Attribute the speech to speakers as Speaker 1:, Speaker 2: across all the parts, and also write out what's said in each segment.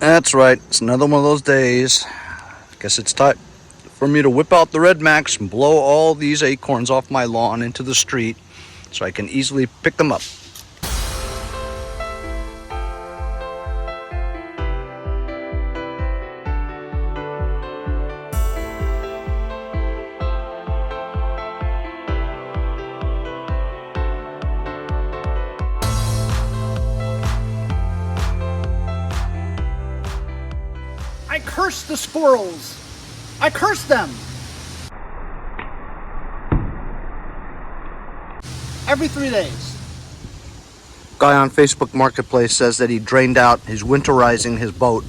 Speaker 1: That's right, it's another one of those days. Guess it's time for me to whip out the Red Max and blow all these acorns off my lawn into the street so I can easily pick them up.
Speaker 2: I curse the squirrels. I curse them. Every 3 days.
Speaker 1: Guy on Facebook Marketplace says that he drained out, he's winterizing his boat.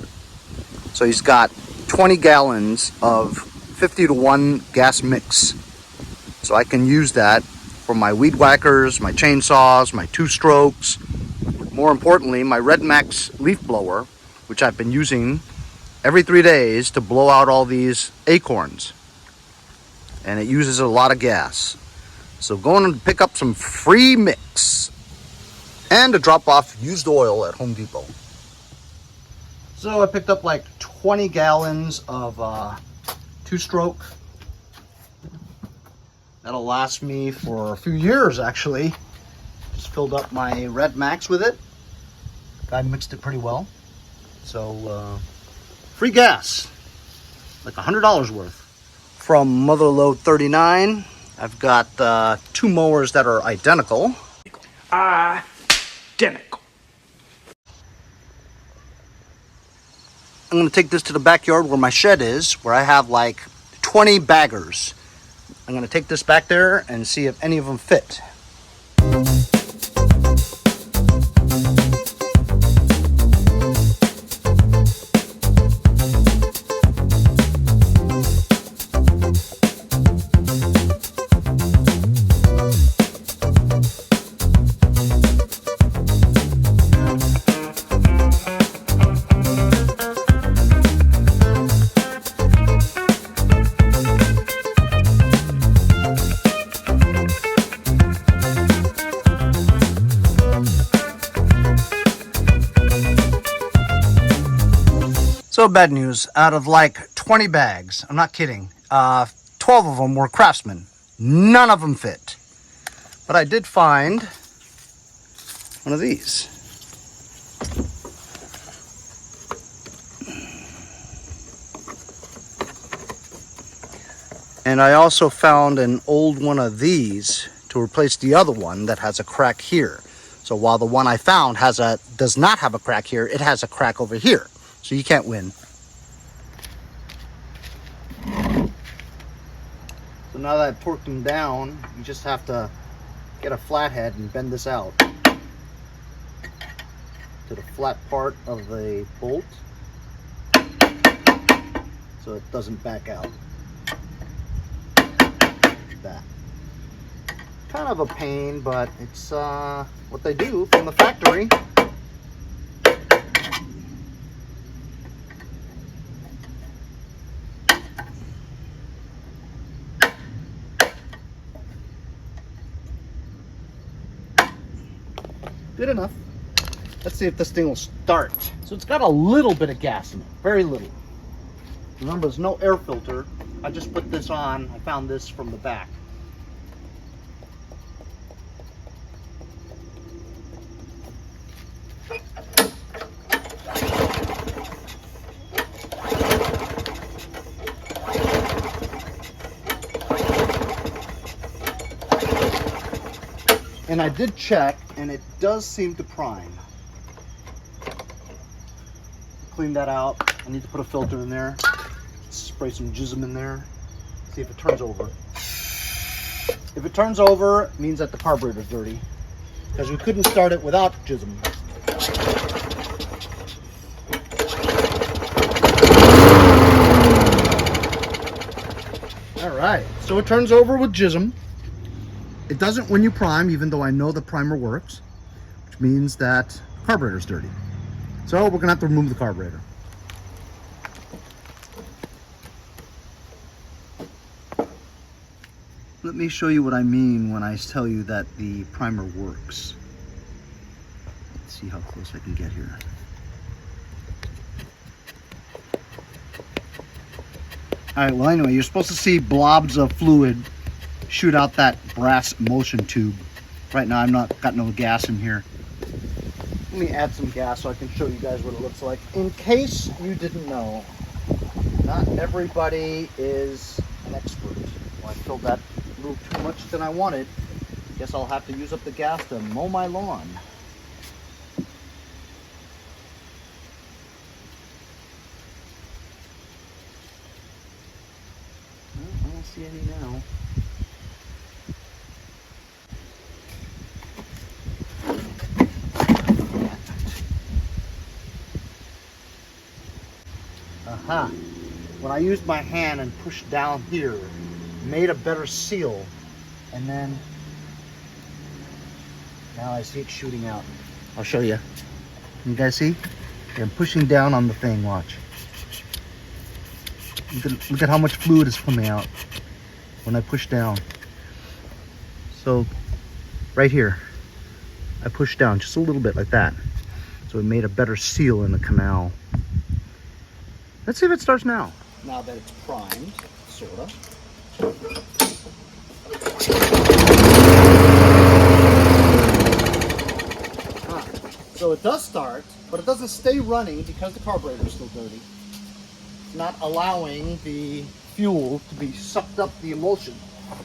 Speaker 1: So he's got 20 gallons of 50 to 1 gas mix. So I can use that for my weed whackers, my chainsaws, my 2-strokes. More importantly, my Red Max leaf blower, which I've been using every 3 days to blow out all these acorns, and it uses a lot of gas. So going to pick up some free mix and to drop off used oil at Home Depot. So I picked up like 20 gallons of 2-stroke. That'll last me for a few years actually. Just filled up my Red Max with it. I mixed it pretty well. So free gas, like $100 worth. From Motherload 39, I've got 2 mowers that are identical.
Speaker 2: Identical.
Speaker 1: I'm gonna take this to the backyard where my shed is, where I have like 20 baggers. I'm gonna take this back there and see if any of them fit. So bad news, out of like 20 bags, I'm not kidding, 12 of them were Craftsman. None of them fit. But I did find one of these. And I also found an old one of these to replace the other one that has a crack here. So while the one I found does not have a crack here, it has a crack over here. So you can't win. So now that I've torqued them down, you just have to get a flathead and bend this out to the flat part of the bolt so it doesn't back out. Like that. Kind of a pain, but it's what they do from the factory. Good enough. Let's see if this thing will start. So it's got a little bit of gas in it, very little. Remember, there's no air filter. I just put this on. I found this from the back. And I did check, and it does seem to prime. Clean that out. I need to put a filter in there. Spray some jism in there. See if it turns over. If it turns over, it means that the carburetor's dirty, because we couldn't start it without jism. All right, so it turns over with jism. It doesn't when you prime, even though I know the primer works, which means that the carburetor's dirty. So we're gonna have to remove the carburetor. Let me show you what I mean when I tell you that the primer works. Let's see how close I can get here. Alright, well anyway, you're supposed to see blobs of fluid shoot out that brass emulsion tube. Right now I've not got no gas in here. Let me add some gas so I can show you guys what it looks like. In case you didn't know, not everybody is an expert. Well, I filled that a little too much than I wanted. Guess I'll have to use up the gas to mow my lawn. I don't see any now. Aha! When I used my hand and pushed down here, made a better seal, and then now I see it shooting out. I'll show you. You guys see? I'm pushing down on the thing, watch. Look at how much fluid is coming out when I push down. So, right here, I pushed down just a little bit like that. So it made a better seal in the canal. Let's see if it starts now. Now that it's primed, sort of. So it does start, but it doesn't stay running because the carburetor is still dirty. It's not allowing the fuel to be sucked up the emulsion.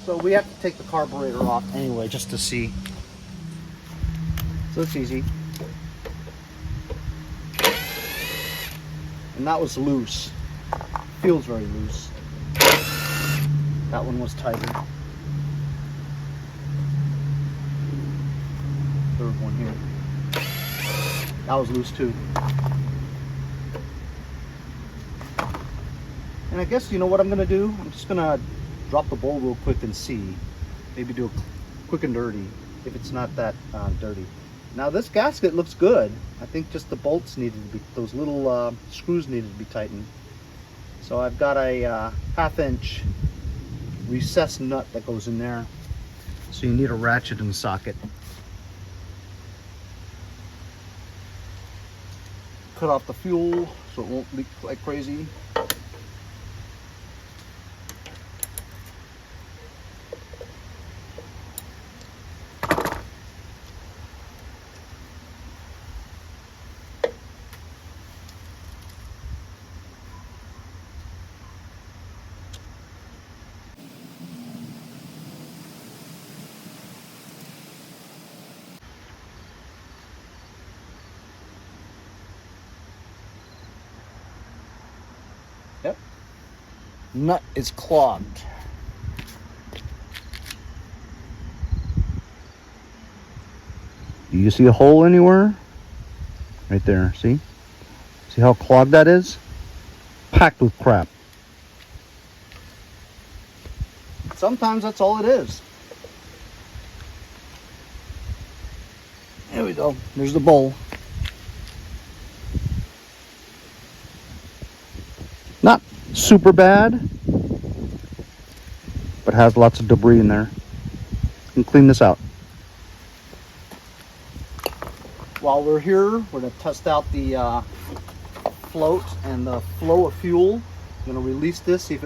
Speaker 1: So we have to take the carburetor off anyway, just to see. So it's easy. And that was loose. Feels very loose. That one was tighter. Third one here. That was loose too. And I guess you know what I'm gonna do? I'm just gonna drop the bowl real quick and see. Maybe do a quick and dirty if it's not that dirty. Now this gasket looks good. I think just the bolts needed to be, those little screws needed to be tightened. So I've got a 1/2 inch recessed nut that goes in there. So you need a ratchet and socket. Cut off the fuel so it won't leak like crazy. Yep. Nut is clogged. Do you see a hole anywhere? Right there, see? See how clogged that is? Packed with crap. Sometimes that's all it is. There we go. There's the bowl. Not super bad, but has lots of debris in there. You can clean this out. While we're here, we're going to test out the float and the flow of fuel. I'm going to release this, see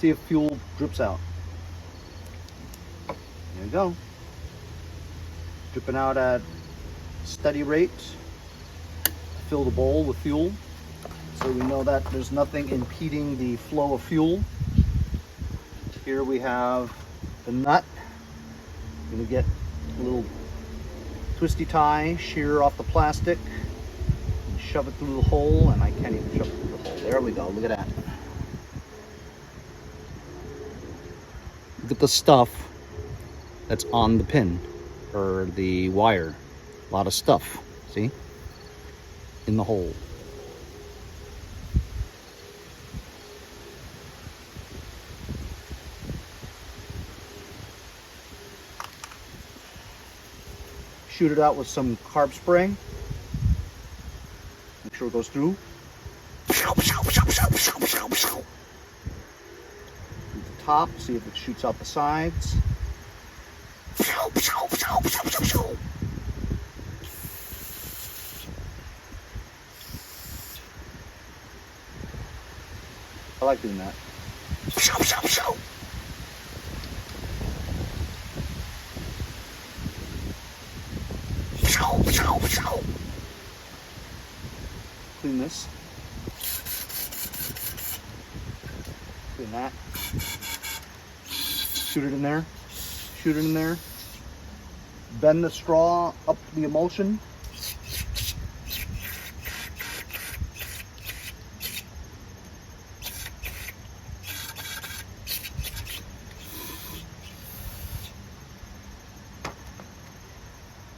Speaker 1: if fuel drips out. There you go. Dripping out at steady rate. Fill the bowl with fuel. So we know that there's nothing impeding the flow of fuel. Here we have the nut. I'm going to get a little twisty tie, shear off the plastic, and shove it through the hole, and I can't even shove it through the hole. There we go, look at that. Look at the stuff that's on the pin, or the wire. A lot of stuff, see? In the hole. Shoot it out with some carb spray. Make sure it goes through. At the top, see if it shoots out the sides. I like doing that. Clean this. Clean that. Shoot it in there. Shoot it in there. Bend the straw up the emulsion.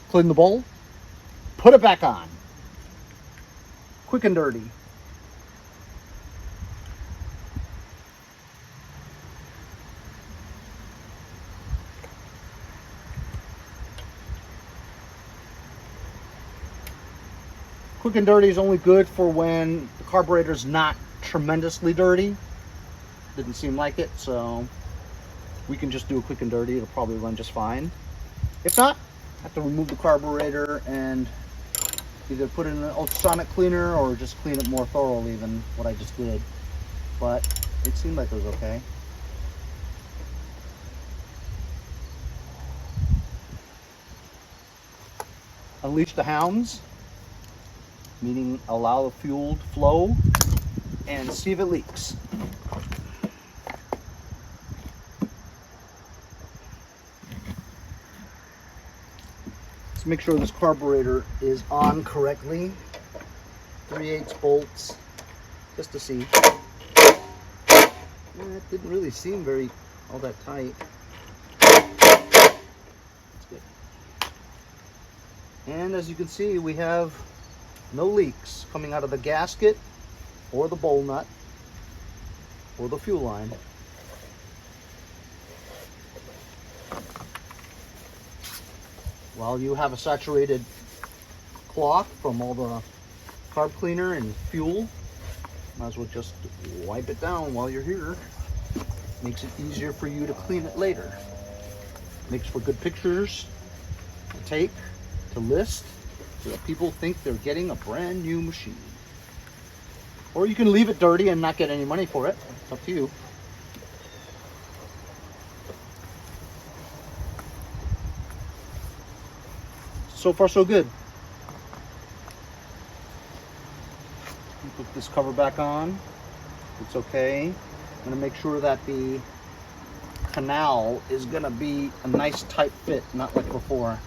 Speaker 1: Clean the bowl. Put it back on. Quick and dirty. Quick and dirty is only good for when the carburetor's not tremendously dirty. Didn't seem like it, so we can just do a quick and dirty. It'll probably run just fine. If not, have to remove the carburetor and either put in an ultrasonic cleaner or just clean it more thoroughly than what I just did. But it seemed like it was okay. Unleash the hounds, meaning allow the fuel to flow and see if it leaks. Let's make sure this carburetor is on correctly. 3/8 bolts, just to see. It didn't really seem all that tight. That's good. And as you can see, we have no leaks coming out of the gasket or the bowl nut or the fuel line. While you have a saturated cloth from all the carb cleaner and fuel, might as well just wipe it down while you're here. Makes it easier for you to clean it later. Makes for good pictures to take, to list, so that people think they're getting a brand new machine. Or you can leave it dirty and not get any money for it. It's up to you. So far so good. Put this cover back on. It's okay. I'm going to make sure that the canal is going to be a nice tight fit, not like before.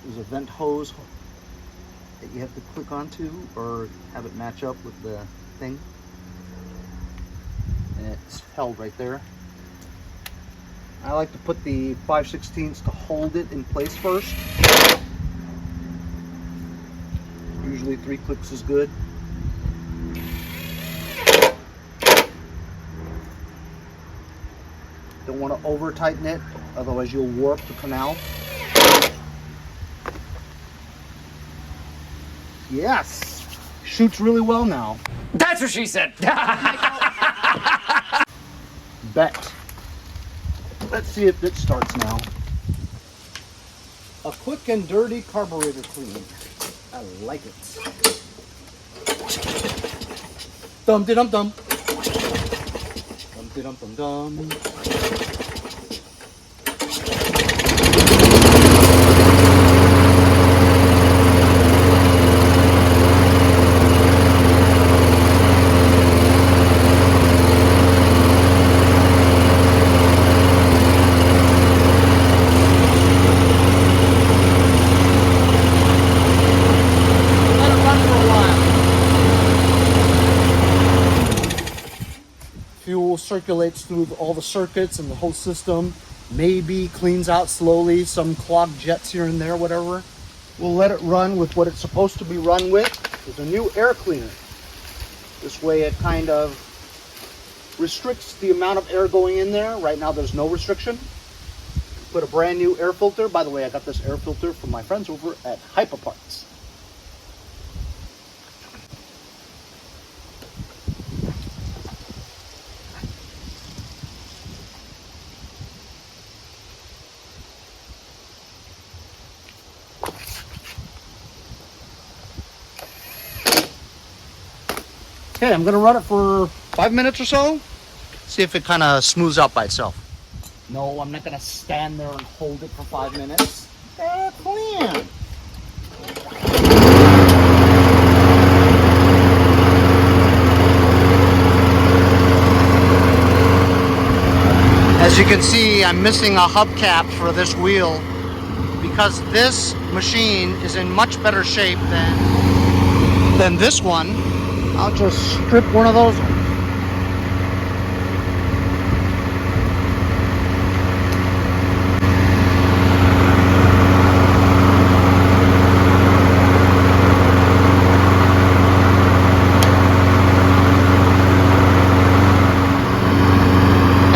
Speaker 1: There's a vent hose that you have to click onto or have it match up with the thing. And it's held right there. I like to put the 5/16 to hold it in place first. Usually 3 clicks is good. Don't want to over tighten it, otherwise you'll warp the canal. Yes, shoots really well now.
Speaker 2: That's what she said.
Speaker 1: Bet. Let's see if it starts now. A quick and dirty carburetor clean. I like it. Dum-de-dum-dum. Dum-de-dum-dum-dum. Fuel circulates through all the circuits and the whole system. Maybe cleans out slowly some clogged jets here and there, whatever. We'll let it run with what it's supposed to be run with. There's a new air cleaner. This way it kind of restricts the amount of air going in there. Right now there's no restriction. Put a brand new air filter. By the way, I got this air filter from my friends over at HIPA parts.
Speaker 2: Okay, I'm gonna run it for...
Speaker 1: 5 minutes or so. See if it kind of smooths out by itself.
Speaker 2: No, I'm not gonna stand there and hold it for 5 minutes. Clean.
Speaker 1: As you can see, I'm missing a hubcap for this wheel because this machine is in much better shape than this one. I'll just strip one of those.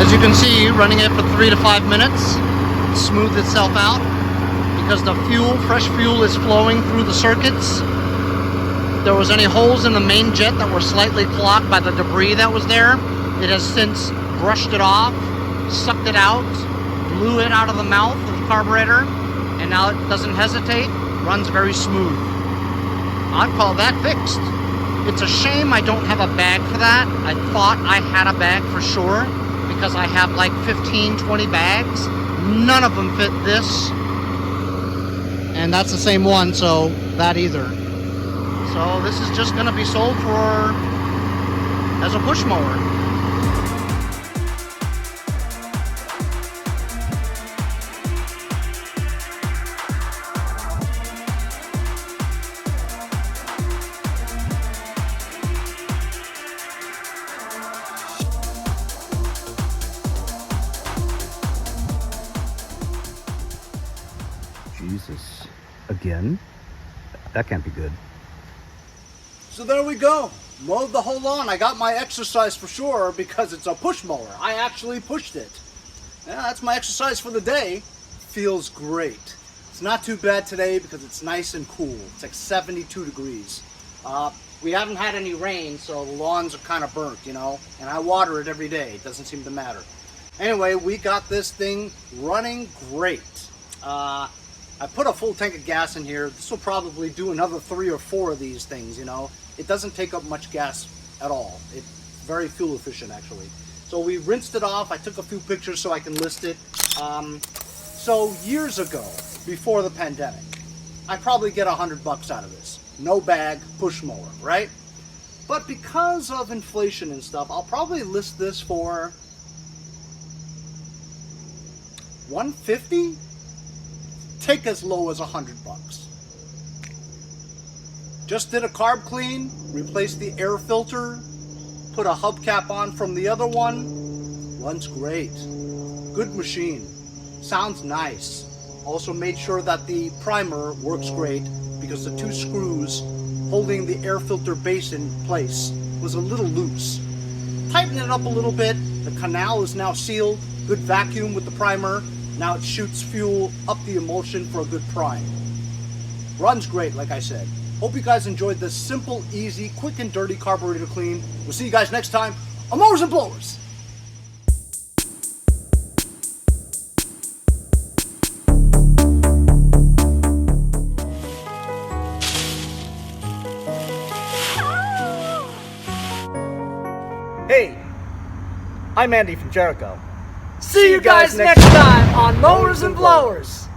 Speaker 1: As you can see, running it for 3 to 5 minutes, smooth itself out because the fresh fuel is flowing through the circuits. If there was any holes in the main jet that were slightly clogged by the debris that was there, it has since brushed it off, sucked it out, blew it out of the mouth of the carburetor, and now it doesn't hesitate, runs very smooth. I'd call that fixed. It's a shame I don't have a bag for that. I thought I had a bag for sure, because I have like 15, 20 bags. None of them fit this. And that's the same one, so that either. So this is just gonna be sold as a push mower. Jesus, again? That can't be good.
Speaker 2: So there we go. Mowed the whole lawn. I got my exercise for sure because it's a push mower. I actually pushed it. Yeah, that's my exercise for the day. Feels great. It's not too bad today because it's nice and cool. It's like 72 degrees. We haven't had any rain, so the lawns are kind of burnt, you know, and I water it every day. It doesn't seem to matter. Anyway, we got this thing running great. I put a full tank of gas in here. This will probably do another 3 or 4 of these things, you know. It doesn't take up much gas at all. It's very fuel efficient, actually. So we rinsed it off. I took a few pictures so I can list it. So years ago, before the pandemic, I probably get $100 out of this. No bag, push mower, right? But because of inflation and stuff, I'll probably list this for $150. Take as low as $100. Just did a carb clean, replaced the air filter, put a hubcap on from the other one. Runs great. Good machine. Sounds nice. Also made sure that the primer works great because the 2 screws holding the air filter base in place was a little loose. Tighten it up a little bit. The canal is now sealed. Good vacuum with the primer. Now it shoots fuel up the emulsion for a good prime. Runs great, like I said. Hope you guys enjoyed this simple, easy, quick and dirty carburetor clean. We'll see you guys next time on Mowers and Blowers. Hey, I'm Andy from Jericho. See you guys next time on Mowers and Blowers.